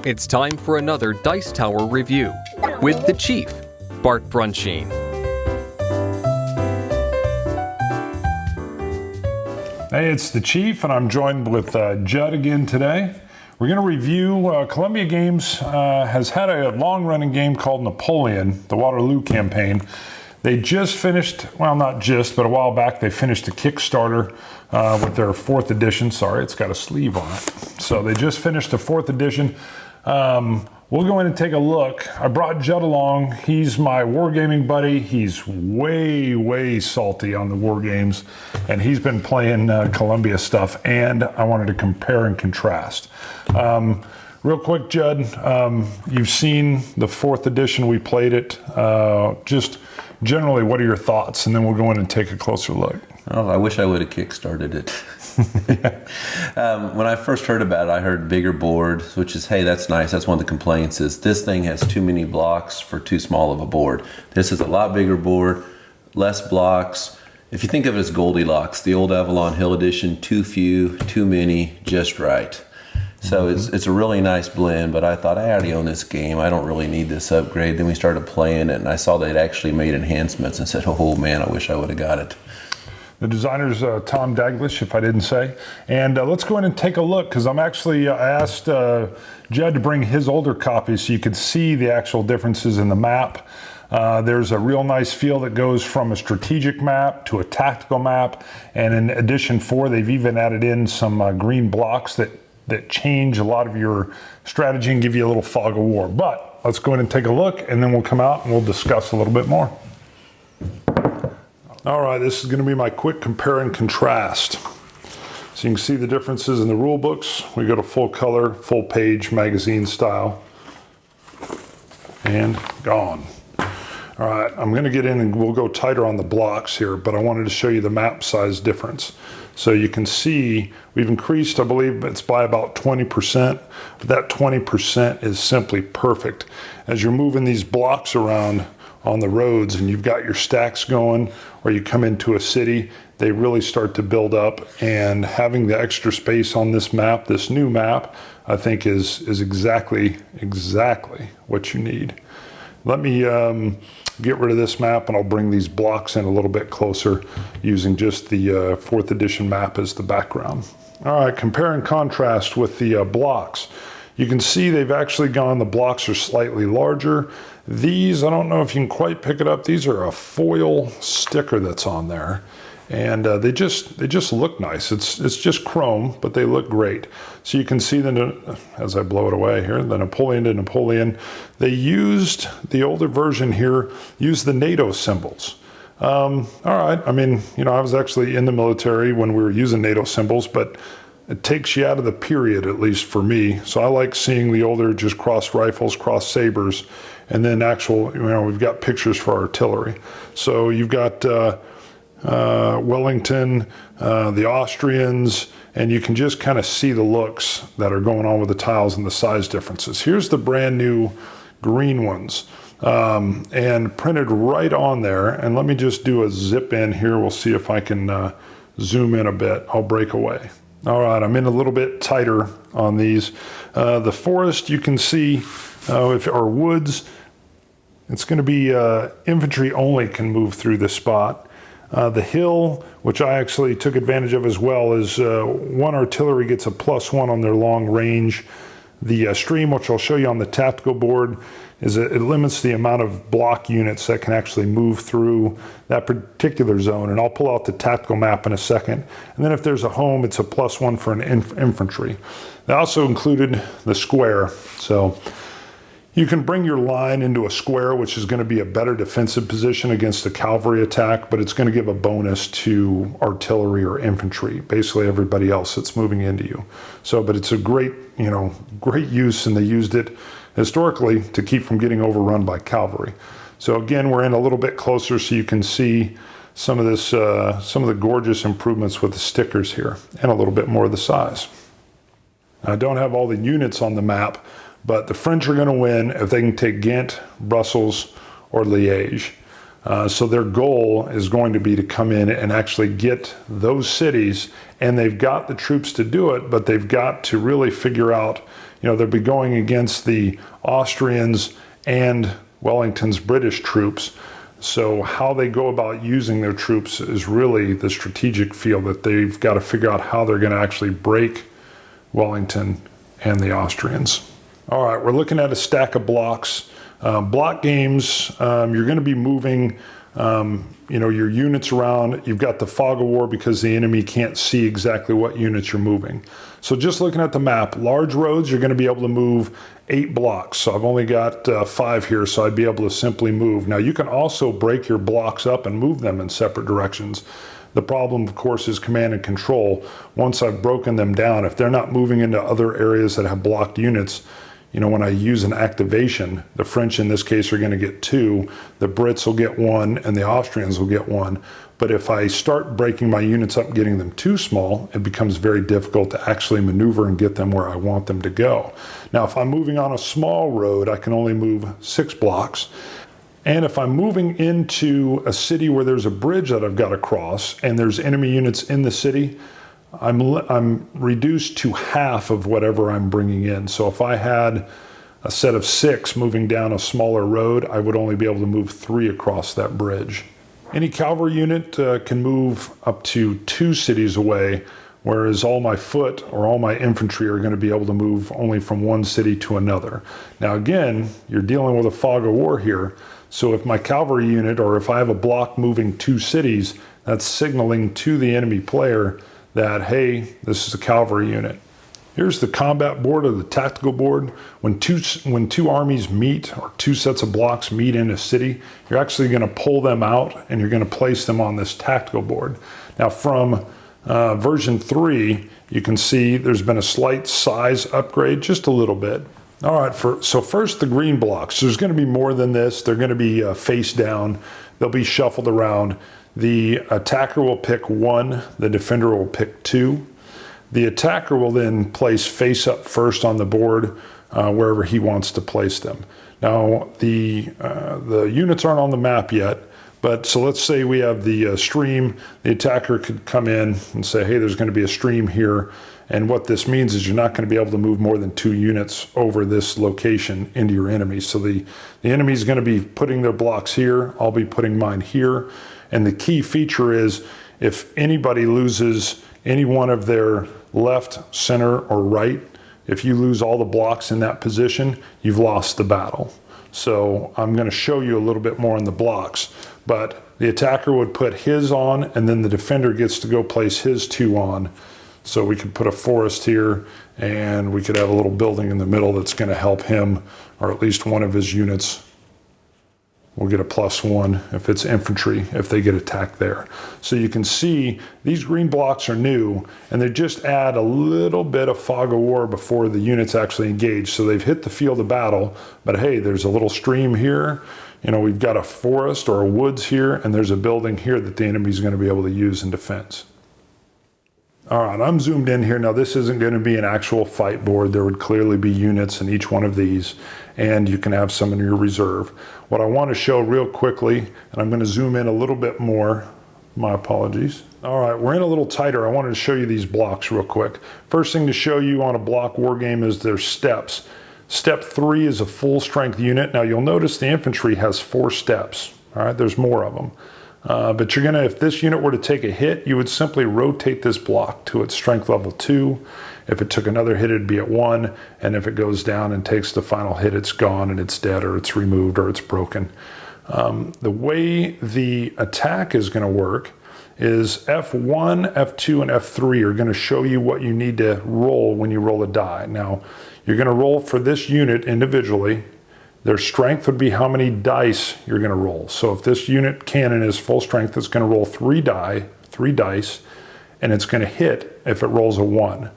It's time for another Dice Tower review with the Chief, Bart Brunsheen. Hey, it's the Chief, and I'm joined with Judd again today. We're going to review Columbia Games has had a long-running game called Napoleon, the Waterloo campaign. They just finished, well, not just, but a while back, they finished a Kickstarter with their 4th edition. Sorry, it's got a sleeve on it. So they just finished the 4th edition. We'll go in and take a look. I brought Judd along. He's my wargaming buddy. He's way salty on the war games, and he's been playing Columbia stuff, and I wanted to compare and contrast. Real quick, Judd, you've seen the 4th edition. We played it. Just generally, what are your thoughts? And then we'll go in and take a closer look. Oh, I wish I would have kickstarted it. When I first heard about it, I heard bigger board, which is, hey, that's nice. That's one of the complaints is this thing has too many blocks for too small of a board. This is a lot bigger board, less blocks. If you think of it as Goldilocks, the old Avalon Hill edition, too few, too many, just right. So it's a really nice blend, but I thought I already own this game. I don't really need this upgrade. Then we started playing it, and I saw they'd actually made enhancements and said, oh man, I wish I would have got it. The designer's Tom Daglish, if I didn't say. And let's go in and take a look, because I asked Judd to bring his older copy so you could see the actual differences in the map. There's a real nice feel that goes from a strategic map to a tactical map. And in edition 4, they've even added in some green blocks that change a lot of your strategy and give you a little fog of war. But let's go in and take a look, and then we'll come out and we'll discuss a little bit more. All right, this is going to be my quick compare and contrast. So you can see the differences in the rule books. We go to full color, full page, magazine style, and gone. All right, I'm going to get in and we'll go tighter on the blocks here, but I wanted to show you the map size difference. So you can see we've increased, I believe it's by about 20%, but that 20% is simply perfect. As you're moving these blocks around on the roads and you've got your stacks going, or you come into a city, they really start to build up, and having the extra space on this map, this new map, I think is exactly what you need. Let me get rid of this map, and I'll bring these blocks in a little bit closer using just the 4th edition map as the background. All right, compare and contrast with the blocks. You can see they've actually gone, the blocks are slightly larger. These, I don't know if you can quite pick it up, these are a foil sticker that's on there. And they just look nice. It's just chrome, but they look great. So you can see as I blow it away here, the Napoleon to Napoleon. They used, the older version here, used the NATO symbols. All right, I mean, I was actually in the military when we were using NATO symbols, but it takes you out of the period, at least for me. So I like seeing the older just cross rifles, cross sabers, and then actual, we've got pictures for artillery. So you've got Wellington, the Austrians, and you can just kind of see the looks that are going on with the tiles and the size differences. Here's the brand new green ones, and printed right on there. And let me just do a zip in here. We'll see if I can zoom in a bit. I'll break away. All right, I'm in a little bit tighter on these. The forest, you can see, or woods, it's going to be infantry only can move through this spot. The hill, which I actually took advantage of as well, is one artillery gets a +1 on their long range. The stream, which I'll show you on the tactical board, is it limits the amount of block units that can actually move through that particular zone. And I'll pull out the tactical map in a second. And then if there's a home, it's a +1 for an infantry. They also included the square. So you can bring your line into a square, which is going to be a better defensive position against a cavalry attack, but it's going to give a bonus to artillery or infantry, basically everybody else that's moving into you. So, but it's a great use, and they used it historically to keep from getting overrun by cavalry. So again, we're in a little bit closer so you can see some of this, some of the gorgeous improvements with the stickers here, and a little bit more of the size. I don't have all the units on the map, but the French are going to win if they can take Ghent, Brussels, or Liège. So their goal is going to be to come in and actually get those cities, and they've got the troops to do it, but they've got to really figure out, they'll be going against the Austrians and Wellington's British troops. So how they go about using their troops is really the strategic field that they've got to figure out how they're going to actually break Wellington and the Austrians. All right, we're looking at a stack of blocks. Block games, you're going to be moving your units around. You've got the fog of war because the enemy can't see exactly what units you're moving. So just looking at the map, large roads, you're going to be able to move 8 blocks. So I've only got 5 here, so I'd be able to simply move. Now you can also break your blocks up and move them in separate directions. The problem, of course, is command and control. Once I've broken them down, if they're not moving into other areas that have blocked units, when I use an activation, the French in this case are going to get 2, the Brits will get 1, and the Austrians will get 1. But if I start breaking my units up and getting them too small, it becomes very difficult to actually maneuver and get them where I want them to go. Now, if I'm moving on a small road, I can only move 6 blocks. And if I'm moving into a city where there's a bridge that I've got to cross and there's enemy units in the city, I'm reduced to half of whatever I'm bringing in. So if I had a set of 6 moving down a smaller road, I would only be able to move 3 across that bridge. Any cavalry unit can move up to 2 cities away, whereas all my foot or all my infantry are going to be able to move only from one city to another. Now again, you're dealing with a fog of war here. So if my cavalry unit, or if I have a block moving 2 cities, that's signaling to the enemy player that, hey, this is a cavalry unit. Here's the combat board or the tactical board. When two armies meet, or 2 sets of blocks meet in a city, you're actually going to pull them out and you're going to place them on this tactical board. Now from version 3, you can see there's been a slight size upgrade, just a little bit. All right, so first the green blocks. There's going to be more than this. They're going to be face down. They'll be shuffled around. The attacker will pick 1, the defender will pick 2. The attacker will then place face up first on the board wherever he wants to place them. Now the units aren't on the map yet, but so let's say we have the stream. The attacker could come in and say, hey, there's going to be a stream here. And what this means is you're not going to be able to move more than 2 units over this location into your enemy. So the enemy is going to be putting their blocks here. I'll be putting mine here. And the key feature is if anybody loses any one of their left, center, or right, if you lose all the blocks in that position, you've lost the battle. So I'm going to show you a little bit more on the blocks. But the attacker would put his on, and then the defender gets to go place his 2 on. So we could put a forest here, and we could have a little building in the middle that's going to help him, or at least one of his units will get a +1 if it's infantry, if they get attacked there. So you can see these green blocks are new, and they just add a little bit of fog of war before the units actually engage. So they've hit the field of battle, but hey, there's a little stream here. We've got a forest or a woods here, and there's a building here that the enemy's going to be able to use in defense. All right, I'm zoomed in here. Now this isn't going to be an actual fight board. There would clearly be units in each one of these, and you can have some in your reserve. What I want to show real quickly, and I'm going to zoom in a little bit more, my apologies. All right, we're in a little tighter. I wanted to show you these blocks real quick. First thing to show you on a block war game is their steps. Step 3 is a full strength unit. Now you'll notice the infantry has 4 steps. All right, there's more of them. But you're gonna, if this unit were to take a hit, you would simply rotate this block to its strength level 2. If it took another hit, it'd be at 1. And if it goes down and takes the final hit, it's gone and it's dead, or it's removed, or it's broken. The way the attack is gonna work is F1, F2, and F3 are gonna show you what you need to roll when you roll a die. Now, you're gonna roll for this unit individually. Their strength would be how many dice you're going to roll. So if this unit cannon is full strength, it's going to roll 3 dice, and it's going to hit if it rolls a 1.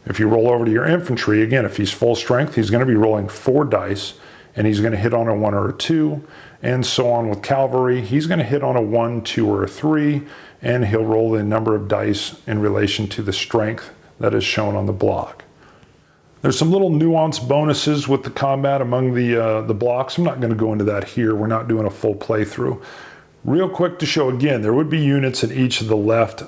If you roll over to your infantry, again, if he's full strength, he's going to be rolling 4 dice, and he's going to hit on a 1 or a 2, and so on with cavalry. He's going to hit on a 1, 2, or a 3, and he'll roll the number of dice in relation to the strength that is shown on the block. There's some little nuance bonuses with the combat among the blocks. I'm not going to go into that here. We're not doing a full playthrough. Real quick to show again, there would be units in each of the left,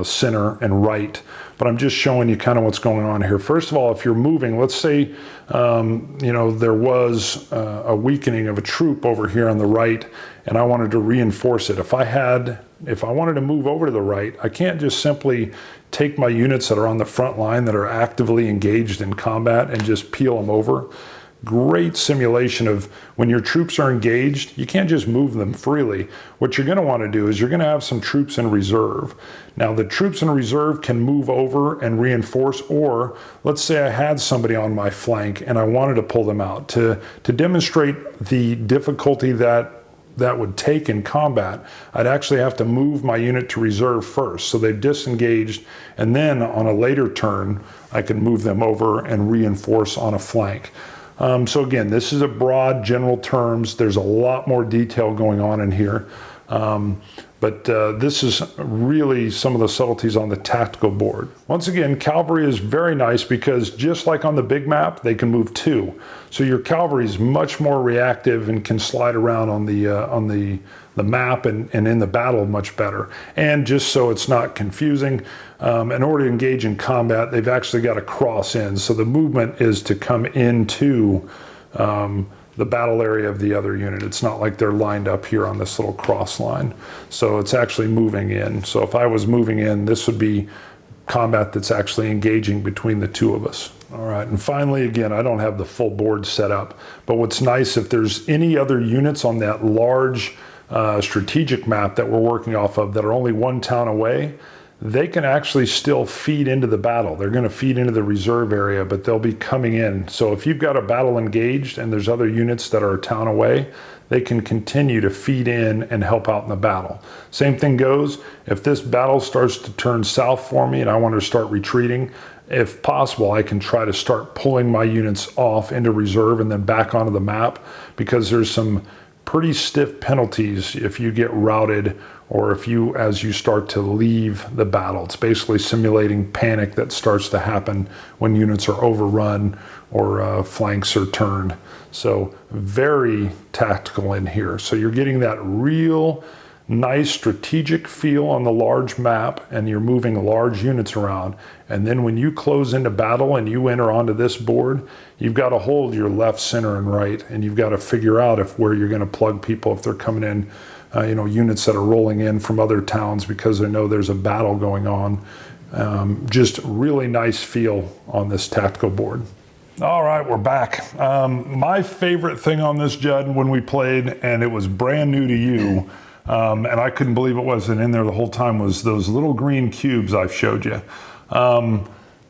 center and right, but I'm just showing you kind of what's going on here. First of all, if you're moving, let's say, there was a weakening of a troop over here on the right, and I wanted to reinforce it. If I wanted to move over to the right, I can't just simply take my units that are on the front line that are actively engaged in combat and just peel them over. Great simulation of when your troops are engaged, you can't just move them freely. What you're going to want to do is you're going to have some troops in reserve. Now, the troops in reserve can move over and reinforce, or let's say I had somebody on my flank and I wanted to pull them out. To demonstrate the difficulty that would take in combat, I'd actually have to move my unit to reserve first. So they've disengaged, and then on a later turn, I can move them over and reinforce on a flank. So again, this is a broad general terms. There's a lot more detail going on in here. But this is really some of the subtleties on the tactical board. Once again, cavalry is very nice because just like on the big map, they can move 2. So your cavalry is much more reactive and can slide around on the map and in the battle much better. And just so it's not confusing, in order to engage in combat, they've actually got to cross in. So the movement is to come into the battle area of the other unit. It's not like they're lined up here on this little cross line. So it's actually moving in. So if I was moving in, this would be combat that's actually engaging between the two of us. All right, and finally, again, I don't have the full board set up, but what's nice, if there's any other units on that large strategic map that we're working off of that are only one town away, they can actually still feed into the battle. They're going to feed into the reserve area, but they'll be coming in. So if you've got a battle engaged and there's other units that are a town away, they can continue to feed in and help out in the battle. Same thing goes, if this battle starts to turn south for me and I want to start retreating, if possible, I can try to start pulling my units off into reserve and then back onto the map, because there's some pretty stiff penalties if you get routed or as you start to leave the battle. It's basically simulating panic that starts to happen when units are overrun or flanks are turned. So very tactical in here. So you're getting that real nice strategic feel on the large map, and you're moving large units around. And then when you close into battle and you enter onto this board, you've got to hold your left, center, and right, and you've got to figure out where you're going to plug people if they're coming in, units that are rolling in from other towns because they know there's a battle going on. Just really nice feel on this tactical board. All right, we're back. My favorite thing on this, Judd, when we played, and it was brand new to you, and I couldn't believe it wasn't in there the whole time, was those little green cubes I've showed you.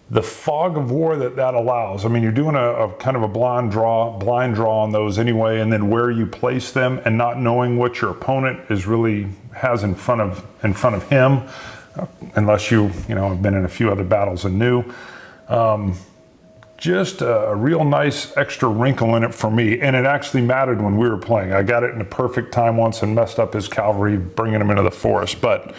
The fog of war that allows. I mean, you're doing a kind of a blind draw on those anyway, and then where you place them and not knowing what your opponent has in front of him, unless you have been in a few other battles and knew. Just a real nice extra wrinkle in it for me, and it actually mattered when we were playing. I got it in a perfect time once and messed up his cavalry, bringing him into the forest. But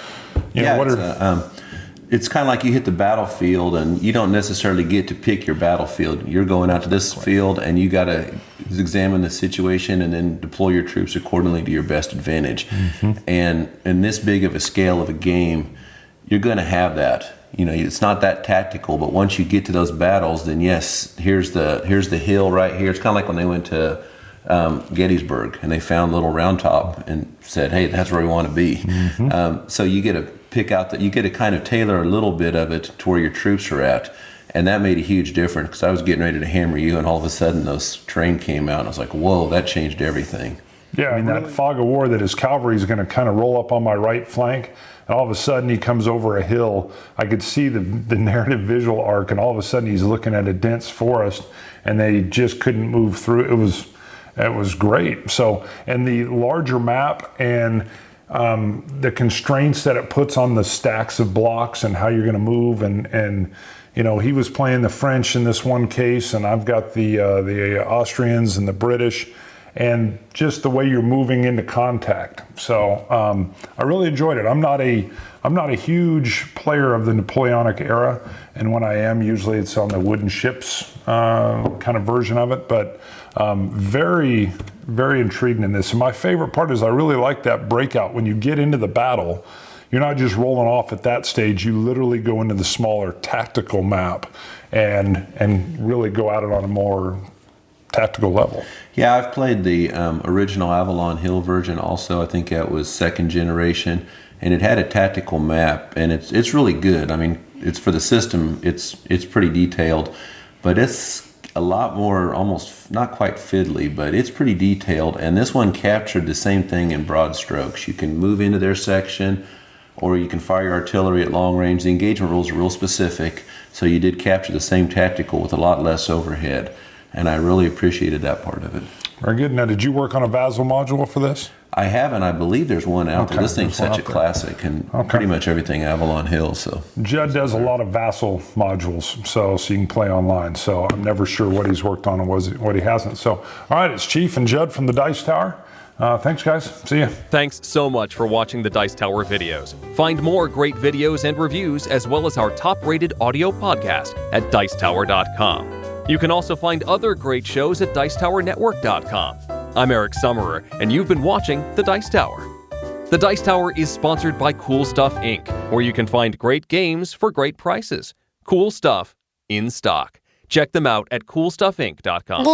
it's kind of like you hit the battlefield and you don't necessarily get to pick your battlefield. You're going out to this field and you got to examine the situation and then deploy your troops accordingly to your best advantage. Mm-hmm. And in this big of a scale of a game, you're going to have that. It's not that tactical, but once you get to those battles, then yes, here's the hill right here. It's kind of like when they went to Gettysburg and they found Little Round Top and said, hey, that's where we want to be. Mm-hmm. So you get to pick out you get to kind of tailor a little bit of it to where your troops are at. And that made a huge difference, because I was getting ready to hammer you and all of a sudden those terrain came out and I was like, whoa, that changed everything. Yeah, I mean, that fog of war that his cavalry is going to kind of roll up on my right flank, and all of a sudden he comes over a hill. I could see the narrative visual arc, and all of a sudden he's looking at a dense forest, and they just couldn't move through. It was great. So, and the larger map and the constraints that it puts on the stacks of blocks and how you're going to move, and he was playing the French in this one case, and I've got the Austrians and the British, and just the way you're moving into contact. So I really enjoyed it. I'm not a huge player of the Napoleonic era, and when I am, usually it's on the wooden ships kind of version of it, but very, very intriguing in this. And my favorite part is I really like that breakout when you get into the battle. you're not just rolling off at that stage. You literally go into the smaller tactical map and really go at it on a more tactical level. Yeah, I've played the original Avalon Hill version also. I think that was second generation, and it had a tactical map, and it's really good. I mean, it's for the system. It's pretty detailed, but it's a lot more, almost not quite fiddly, but it's pretty detailed. And this one captured the same thing in broad strokes. You can move into their section, or you can fire your artillery at long range. The engagement rules are real specific, so you did capture the same tactical with a lot less overhead. And I really appreciated that part of it. Very good. Now, did you work on a Vassal module for this? I haven't. I believe there's one out there. Okay, This thing's there's one such a out there. classic, and pretty much everything Avalon Hill. So Judd does a lot of Vassal modules, so you can play online. So I'm never sure what he's worked on and what he hasn't. So, all right, it's Chief and Judd from the Dice Tower. Thanks, guys. See ya. Thanks so much for watching the Dice Tower videos. Find more great videos and reviews, as well as our top-rated audio podcast at Dicetower.com. You can also find other great shows at Dicetowernetwork.com. I'm Eric Summerer, and you've been watching The Dice Tower. The Dice Tower is sponsored by Cool Stuff Inc., where you can find great games for great prices. Cool stuff in stock. Check them out at CoolStuffInc.com.